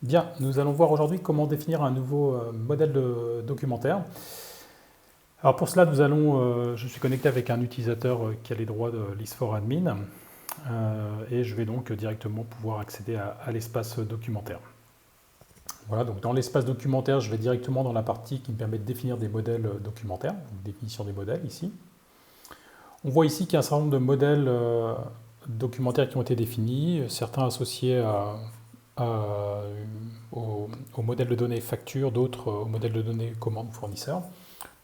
Bien, nous allons voir aujourd'hui comment définir un nouveau modèle de documentaire. Alors pour cela, je suis connecté avec un utilisateur qui a les droits de List4Admin et je vais donc directement pouvoir accéder à l'espace documentaire. Voilà, donc dans l'espace documentaire, je vais directement dans la partie qui me permet de définir des modèles documentaires, donc définition des modèles ici. On voit ici qu'il y a un certain nombre de modèles documentaires qui ont été définis, certains associés à- au modèle de données facture, d'autres au modèle de données commande fournisseur.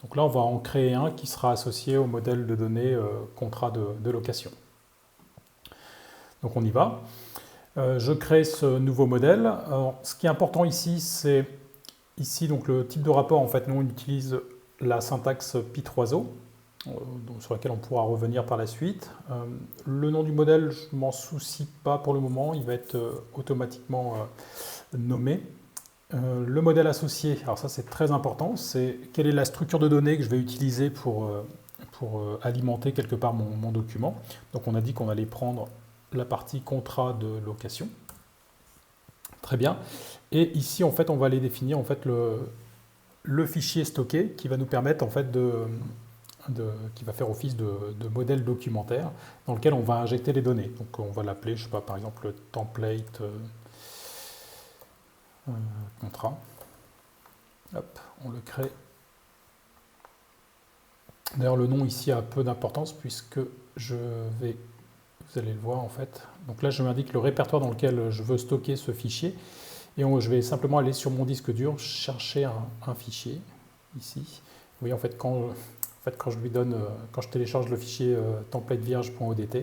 Donc là, on va en créer un qui sera associé au modèle de données contrat de location. Donc on y va. Je crée ce nouveau modèle. Alors, ce qui est important ici, c'est ici donc le type de rapport. En fait, nous on utilise la syntaxe P3O, sur laquelle on pourra revenir par la suite. Le nom du modèle, je ne m'en soucie pas pour le moment, il va être automatiquement nommé. Le modèle associé, alors ça c'est très important, c'est quelle est la structure de données que je vais utiliser pour alimenter quelque part mon document. Donc on a dit qu'on allait prendre la partie contrat de location. Très bien. Et ici en fait on va aller définir en fait le fichier stocké qui va nous permettre en fait qui va faire office de modèle documentaire dans lequel on va injecter les données. Donc on va l'appeler, je sais pas, par exemple template contrat. Hop, on le crée. D'ailleurs, le nom ici a peu d'importance puisque vous allez le voir en fait. Donc là, je m'indique le répertoire dans lequel je veux stocker ce fichier et je vais simplement aller sur mon disque dur, chercher un fichier ici. Vous voyez en fait quand je lui donne, quand je télécharge le fichier template vierge.odt,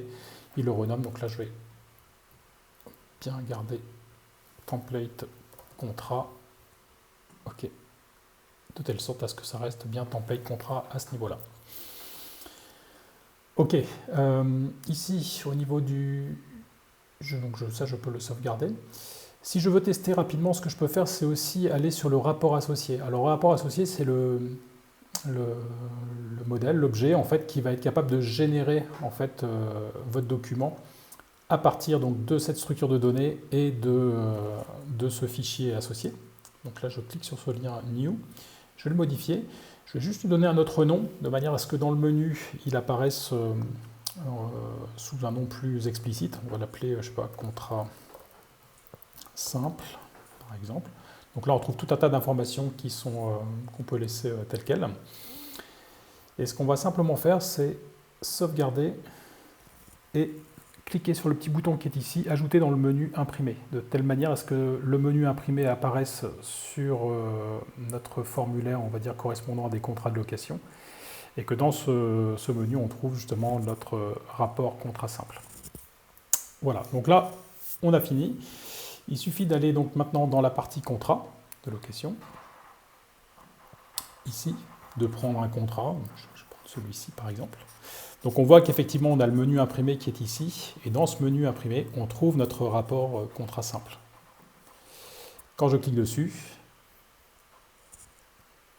il le renomme. Donc là, je vais bien garder template contrat. Ok. De telle sorte à ce que ça reste bien template contrat à ce niveau-là. Ok, ici au niveau ça je peux le sauvegarder. Si je veux tester rapidement, ce que je peux faire, c'est aussi aller sur le rapport associé. Alors le rapport associé, c'est le modèle, l'objet en fait, qui va être capable de générer en fait votre document à partir donc, de cette structure de données et de ce fichier associé. Donc là, je clique sur ce lien New, je vais le modifier. Je vais juste lui donner un autre nom, de manière à ce que dans le menu, il apparaisse sous un nom plus explicite. On va l'appeler, je sais pas, contrat simple, par exemple. Donc là, on trouve tout un tas d'informations qu'on peut laisser telles quelles. Et ce qu'on va simplement faire, c'est sauvegarder et cliquer sur le petit bouton qui est ici, ajouter dans le menu imprimé, de telle manière à ce que le menu imprimé apparaisse sur notre formulaire, on va dire, correspondant à des contrats de location, et que dans ce menu, on trouve justement notre rapport contrat simple. Voilà, donc là, on a fini. Il suffit d'aller donc maintenant dans la partie contrat de location, ici, de prendre un contrat, je vais prendre celui-ci par exemple. Donc on voit qu'effectivement on a le menu imprimé qui est ici, et dans ce menu imprimé, on trouve notre rapport contrat simple. Quand je clique dessus,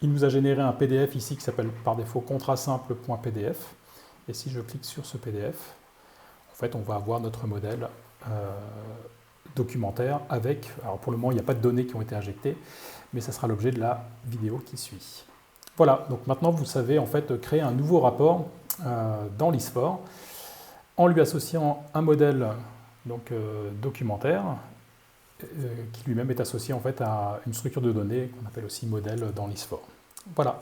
il nous a généré un PDF ici qui s'appelle par défaut contratsimple.pdf, et si je clique sur ce PDF, en fait on va avoir notre modèle documentaire avec, alors pour le moment il n'y a pas de données qui ont été injectées, mais ça sera l'objet de la vidéo qui suit. Voilà, donc maintenant vous savez en fait créer un nouveau rapport dans List4 en lui associant un modèle donc, documentaire qui lui-même est associé en fait à une structure de données qu'on appelle aussi modèle dans List4. Voilà.